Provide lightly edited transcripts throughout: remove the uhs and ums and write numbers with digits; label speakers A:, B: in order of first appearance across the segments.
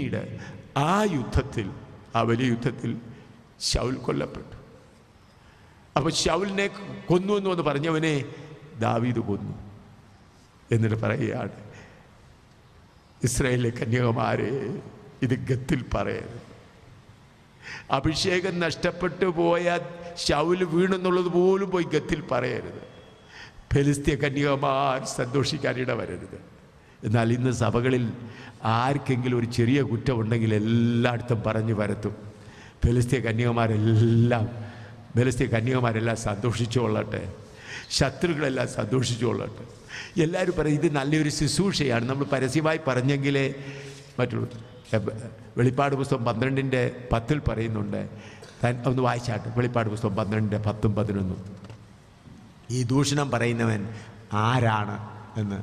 A: പിന്നീട് ആ യുദ്ധത്തിൽ, ആ വലിയ യുദ്ധത്തിൽ ശൗൽ കൊല്ലപ്പെട്ടു. അപ്പോൾ ശൗലിനെ കൊന്നു എന്ന് പറഞ്ഞവനെ ദാവീദ് കൊന്നു. എന്നിട്ട് പറയുകയാണ്, ഇസ്രായേലിലെ കന്യകമാരെ, ഇത് ഗത്തിൽ പറയരുത്. അഭിഷേകം നഷ്ടപ്പെട്ടു പോയ ശൗൽ വീണെന്നുള്ളത് പോലും പോയി ഗത്തിൽ പറയരുത്. ഫെലിസ്ത്യ കന്യകമാർ സന്തോഷിക്കാനിട വരരുത്. എന്നാൽ ഇന്ന് സഭകളിൽ ആർക്കെങ്കിലും ഒരു ചെറിയ കുറ്റമുണ്ടെങ്കിൽ എല്ലായിടത്തും പറഞ്ഞു വരത്തും. ഫെലിസ്ത്യ കന്യകമാരെല്ലാം സന്തോഷിച്ചുകൊള്ളട്ടെ, ശത്രുക്കളെല്ലാം സന്തോഷിച്ചുകൊള്ളട്ടെ. എല്ലാവരും പറയും ഇത് നല്ലൊരു ശുശ്രൂഷയാണ്, നമ്മൾ പരസ്യമായി പറഞ്ഞെങ്കിലേ മറ്റുള്ളൂ. വെളിപ്പാട് പുസ്തകം 12:10 പറയുന്നുണ്ട്. ഒന്ന് വായിച്ചാട്ട്, വെളിപ്പാട് പുസ്തകം 12:10-11. ഈ ദൂഷണം പറയുന്നവൻ ആരാണ് എന്ന്.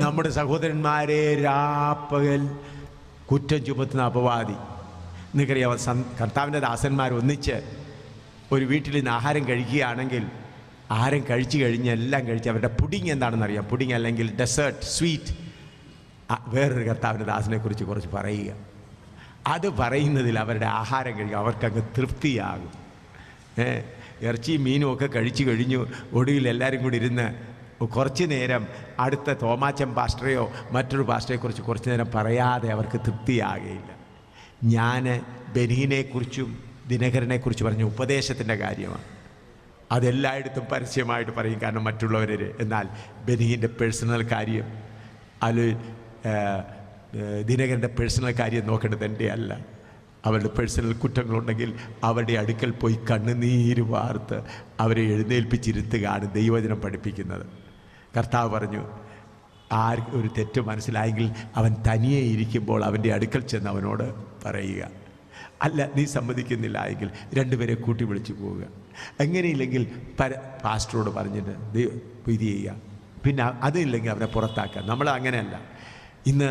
A: നമ്മുടെ സഹോദരന്മാരെ രാപ്പകൽ കുറ്റം ചുമത്തുന്ന അപവാദി. നിങ്ങൾക്കറിയാം, കർത്താവിൻ്റെ ദാസന്മാർ ഒന്നിച്ച് ഒരു വീട്ടിൽ നിന്ന് ആഹാരം കഴിക്കുകയാണെങ്കിൽ ആഹാരം കഴിച്ചു കഴിഞ്ഞ് എല്ലാം കഴിച്ച് അവരുടെ പുഡിങ് എന്താണെന്നറിയാം. പുഡിങ് അല്ലെങ്കിൽ ഡെസേർട്ട്, സ്വീറ്റ്. വേറൊരു കർത്താവിൻ്റെ ദാസനെക്കുറിച്ച് കുറച്ച് പറയുക. അത് പറയുന്നതിൽ അവരുടെ ആഹാരം കഴിക്കുക അവർക്കങ്ങ് തൃപ്തിയാകും. ഇറച്ചിയും മീനും ഒക്കെ കഴിച്ചു കഴിഞ്ഞു ഒടുവിൽ എല്ലാവരും കൂടി ഇരുന്ന് കുറച്ച് നേരം അടുത്ത തോമാച്ചൻ പാസ്റ്ററെയോ മറ്റൊരു പാസ്റ്ററെക്കുറിച്ച് കുറച്ച് നേരം പറയാതെ അവർക്ക് തൃപ്തിയാകുകയില്ല. ഞാൻ ബെനീനെക്കുറിച്ചും ദിനകരനെക്കുറിച്ച് പറഞ്ഞ ഉപദേശത്തിൻ്റെ കാര്യമാണ്. അതെല്ലായിടത്തും പരസ്യമായിട്ട് പറയും, കാരണം മറ്റുള്ളവർ. എന്നാൽ ബെനീൻ്റെ പേഴ്സണൽ കാര്യം, അത് ദിനകരൻ്റെ പേഴ്സണൽ കാര്യം നോക്കേണ്ടത് എൻ്റെ അല്ല. അവരുടെ പേഴ്സണൽ കുറ്റങ്ങളുണ്ടെങ്കിൽ അവരുടെ അടുക്കൽ പോയി കണ്ണുനീര് വാർത്ത് അവരെ എഴുന്നേൽപ്പിച്ചിരുത്തുകയാണ് ദൈവവചനം പഠിപ്പിക്കുന്നത്. കർത്താവ് പറഞ്ഞു, ഒരു തെറ്റ് മനസ്സിലായെങ്കിൽ അവൻ തനിയെ ഇരിക്കുമ്പോൾ അവൻ്റെ അടുക്കൽ ചെന്ന് അവനോട് പറയുക. അല്ല, നീ സമ്മതിക്കുന്നില്ല എങ്കിൽ രണ്ടുപേരെ കൂട്ടി വിളിച്ചു പോവുക. എങ്ങനെയില്ലെങ്കിൽ പാസ്റ്ററോട് പറഞ്ഞിട്ട് ഇത് ചെയ്യുക. പിന്നെ അതില്ലെങ്കിൽ അവനെ പുറത്താക്കുക. നമ്മൾ അങ്ങനെയല്ല. ഇന്ന്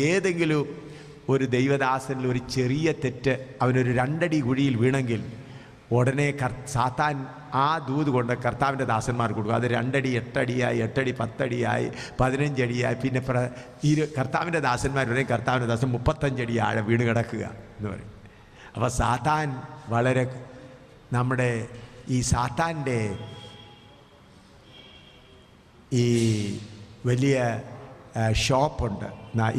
A: ഏതെങ്കിലും ഒരു ദൈവദാസനിൽ ഒരു ചെറിയ തെറ്റ് അവനൊരു 2 അടി കുഴിയിൽ വീണെങ്കിൽ ഉടനെ സാത്താൻ ആ ദൂത് കൊണ്ട് കർത്താവിൻ്റെ ദാസന്മാർ കൊടുക്കും. അത് 2 അടി 8 അടിയായി, 8 അടി 10 അടിയായി, 15 അടിയായി. പിന്നെ കർത്താവിൻ്റെ ദാസന്മാർ പറയും, കർത്താവിൻ്റെ ദാസൻ 35 അടി ആഴം വീണ് കിടക്കുക എന്ന് പറയും. അപ്പോൾ സാത്താൻ വളരെ നമ്മുടെ ഈ സാത്താൻ്റെ ഈ വലിയ ഷോപ്പുണ്ട്.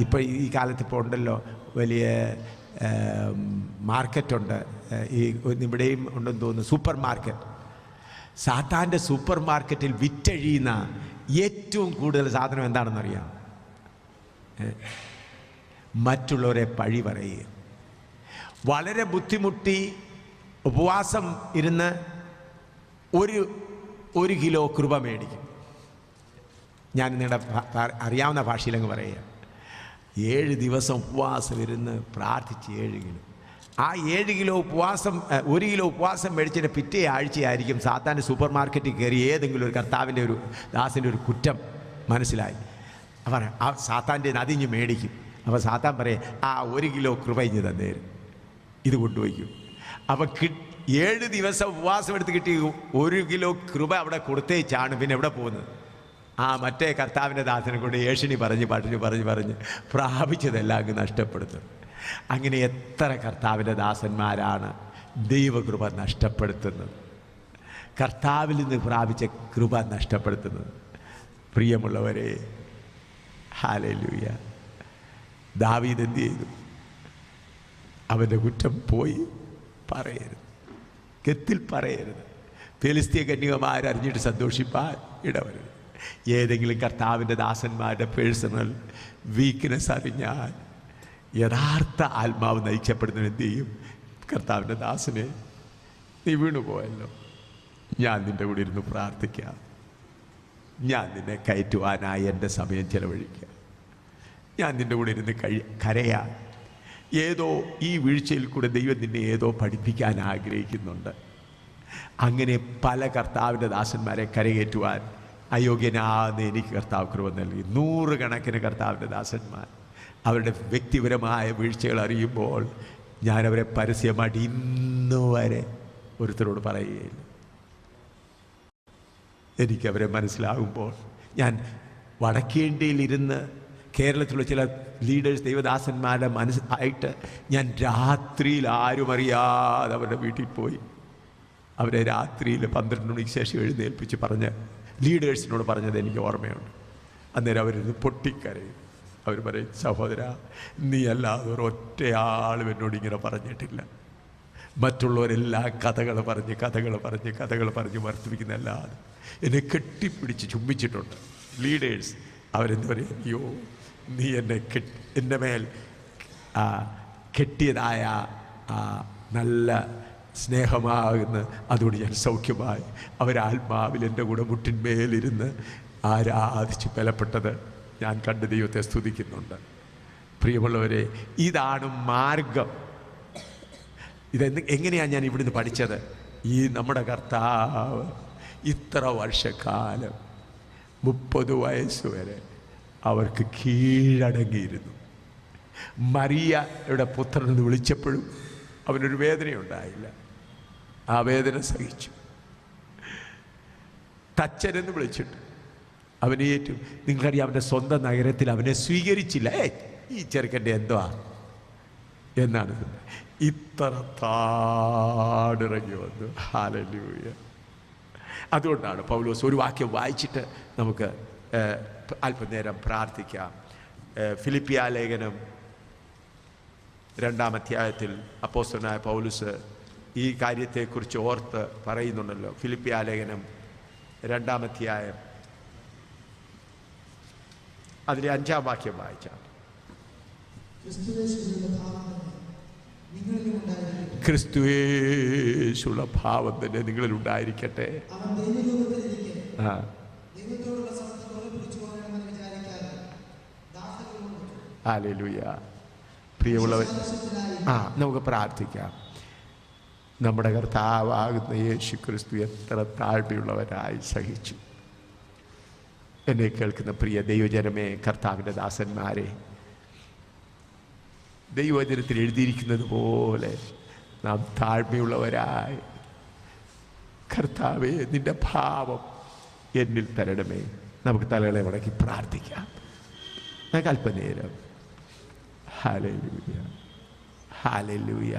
A: ഇപ്പോൾ ഈ കാലത്ത് ഇപ്പോൾ ഉണ്ടല്ലോ, വലിയ മാർക്കറ്റുണ്ട്. ഈ ഇവിടെയും ഉണ്ടെന്ന് തോന്നുന്നു, സൂപ്പർ മാർക്കറ്റ്. സാത്താൻ്റെ സൂപ്പർ മാർക്കറ്റിൽ വിറ്റഴിയുന്ന ഏറ്റവും കൂടുതൽ സാധനം എന്താണെന്നറിയാം? മറ്റുള്ളവരെ പഴി പറയുക. വളരെ ബുദ്ധിമുട്ടി ഉപവാസം ഇരുന്ന് 1 കിലോ കൃപ മേടിക്കും. ഞാൻ നിങ്ങളുടെ അറിയാവുന്ന ഭാഷയിലങ്ങ് പറയുക. 7 ദിവസം ഉപവാസം ഇരുന്ന് പ്രാർത്ഥിച്ച് 7 കിലോ. ആ 7 കിലോ ഉപവാസം, 1 കിലോ ഉപവാസം മേടിച്ചിട്ട് പിറ്റേ ആഴ്ചയായിരിക്കും സാത്താൻ്റെ സൂപ്പർ മാർക്കറ്റിൽ കയറി ഏതെങ്കിലും ഒരു കർത്താവിൻ്റെ ഒരു ദാസിൻ്റെ ഒരു കുറ്റം മനസ്സിലായി. അവർ ആ സാത്താൻ്റെ അതിഞ്ഞ് മേടിക്കും. അപ്പോൾ സാത്താൻ പറയും, ആ 1 കിലോ കൃപ ഇഞ്ഞ് തന്നേരും, ഇത് കൊണ്ടുപോയിക്കും. അപ്പം 7 ദിവസം ഉപവാസം എടുത്ത് കിട്ടി 1 കിലോ കൃപ അവിടെ കൊടുത്തേച്ചാണ് പിന്നെ എവിടെ പോകുന്നത്? ആ മറ്റേ കർത്താവിൻ്റെ ദാസനെ കൊണ്ട് ഏഷണി പറഞ്ഞ് പ്രാപിച്ചതെല്ലാം അങ്ങ് നഷ്ടപ്പെടുത്തും. അങ്ങനെ എത്ര കർത്താവിൻ്റെ ദാസന്മാരാണ് ദൈവകൃപ നഷ്ടപ്പെടുത്തുന്നത്, കർത്താവിൽ നിന്ന് പ്രാപിച്ച കൃപ നഷ്ടപ്പെടുത്തുന്നത്. പ്രിയമുള്ളവരെ, ഹല്ലേലൂയ. ദാവീദ് എന്ത് ചെയ്തു? അവൻ്റെ കുറ്റം പോയി പറയരുത്, ഗത്തിൽ പറയരുത്. ഫെലിസ്ത്യ കന്യകമാരറിഞ്ഞിട്ട് സന്തോഷിപ്പാൻ ഇടവരുത്. ഏതെങ്കിലും കർത്താവിൻ്റെ ദാസന്മാരുടെ പേഴ്സണൽ വീക്ക്നെസ് അറിഞ്ഞാൽ യഥാർത്ഥ ആത്മാവ് നയിക്കപ്പെടുന്നവൻ എന്ത് ചെയ്യും? കർത്താവിൻ്റെ ദാസനെ, നീ വീണുപോയല്ലോ, ഞാൻ നിൻ്റെ കൂടെ ഇരുന്ന് പ്രാർത്ഥിക്കാം, ഞാൻ നിന്നെ കയറ്റുവാനായി എൻ്റെ സമയം ചെലവഴിക്കാം, ഞാൻ നിൻ്റെ കൂടെ ഇരുന്ന് കരയാം. ഏതോ ഈ വീഴ്ചയിൽ കൂടെ ദൈവം നിന്നെ ഏതോ പഠിപ്പിക്കാൻ ആഗ്രഹിക്കുന്നുണ്ട്. അങ്ങനെ പല കർത്താവിൻ്റെ ദാസന്മാരെ കരകയറ്റുവാൻ അയോഗ്യനാകുന്ന എനിക്ക് കർത്താവ് കൃപ നൽകി. 100 കണക്കിന് കർത്താവിൻ്റെ ദാസന്മാർ അവരുടെ വ്യക്തിപരമായ വീഴ്ചകൾ അറിയുമ്പോൾ ഞാനവരെ പരസ്യമായിട്ട് ഇന്നുവരെ ഒരുത്തരോട് പറയുകയില്ല. എനിക്കവരെ മനസ്സിലാകുമ്പോൾ ഞാൻ വടക്കേ ഇന്ത്യയിലിരുന്ന് കേരളത്തിലുള്ള ചില ലീഡേഴ്സ് ദൈവദാസന്മാരുടെ മനസ്സായിട്ട് ഞാൻ രാത്രിയിൽ ആരും അറിയാതെ അവരുടെ വീട്ടിൽ പോയി അവരെ രാത്രിയിൽ 12 മണിക്ക് ശേഷം എഴുന്നേൽപ്പിച്ച് പറഞ്ഞ് ലീഡേഴ്സിനോട് പറഞ്ഞത് എനിക്ക് ഓർമ്മയുണ്ട്. അന്നേരം അവരിന്ന് പൊട്ടിക്കരയും. അവർ പറയും, സഹോദര, നീ അല്ലാതെ ഒറ്റയാളും എന്നോട് ഇങ്ങനെ പറഞ്ഞിട്ടില്ല. മറ്റുള്ളവരെല്ലാം കഥകൾ പറഞ്ഞ് വർദ്ധിപ്പിക്കുന്നതല്ലാതെ എന്നെ കെട്ടിപ്പിടിച്ച് ചുംബിച്ചിട്ടുണ്ട് ലീഡേഴ്സ്. അവരെന്ത് പറയും, അയ്യോ നീ എൻ്റെ മേൽ കെട്ടിയതായ നല്ല സ്നേഹമാകുന്ന അതുകൊണ്ട് ഞാൻ സൗഖ്യമായി. അവരാത്മാവിൽ എൻ്റെ കൂടെ മുട്ടിന്മേലിരുന്ന് ആരാധിച്ച് ബലപ്പെട്ടത് ഞാൻ കണ്ട് ദൈവത്തെ സ്തുതിക്കുന്നുണ്ട്. പ്രിയമുള്ളവരെ, ഇതാണ് മാർഗം. എങ്ങനെയാണ് ഞാൻ ഇവിടുന്ന് പഠിച്ചത്? ഈ നമ്മുടെ കർത്താവ് ഇത്ര വർഷക്കാലം 30 വയസ്സ് വരെ അവർക്ക് കീഴടങ്ങിയിരുന്നു. മറിയയുടെ പുത്രനെന്ന് വിളിച്ചപ്പോഴും അവനൊരു വേദനയുണ്ടായില്ല. ആ വേദന സഹിച്ചു. തച്ചനെന്ന് വിളിച്ചിട്ട് അവനേറ്റു. നിങ്ങൾക്കറിയാം, അവൻ്റെ സ്വന്തം നഗരത്തിൽ അവനെ സ്വീകരിച്ചില്ല. ഈ ചെറുക്കൻ്റെ എന്തുവാ എന്നാണ് ഇത്ര താടിറങ്ങി വന്നു. ഹല്ലേലൂയ. അതുകൊണ്ടാണ് പൗലോസ് ഒരു വാക്യം വായിച്ചിട്ട് നമുക്ക് അല്പനേരം പ്രാർത്ഥിക്കാം. ഫിലിപ്പിയ ലേഖനം 2-ാം അധ്യായത്തിൽ അപ്പോസ്തലനായ പൗലോസ് ഈ കാര്യത്തെക്കുറിച്ച് ഓർത്ത് പറയുന്നുണ്ടല്ലോ. ഫിലിപ്പിയ ലേഖനം 2-ാം അധ്യായം അതിലെ 5-ാം വാക്യം വായിച്ചാൽ, ക്രിസ്തുയേശുള്ള ഭാവം തന്നെ നിങ്ങളിൽ ഉണ്ടായിരിക്കട്ടെ. ഹല്ലേലൂയ. പ്രിയമുള്ളവർ, നമുക്ക് പ്രാർത്ഥിക്കാം. നമ്മുടെ കർത്താവാകുന്ന യേശു ക്രിസ്തു എത്ര താഴ്മയുള്ളവരായി സഹിച്ചു. എന്നെ കേൾക്കുന്ന പ്രിയ ദൈവജനമേ, കർത്താവിൻ്റെ ദാസന്മാരെ, ദൈവവചനത്തിൽ എഴുതിയിരിക്കുന്നത് പോലെ നാം താഴ്മയുള്ളവരായി, കർത്താവേ നിന്റെ ഭാവം എന്നിൽ തരണമേ. നമുക്ക് തലകളെ മടക്കി പ്രാർത്ഥിക്കാം. നമുക്ക് അല്പനേരം. Hallelujah, hallelujah.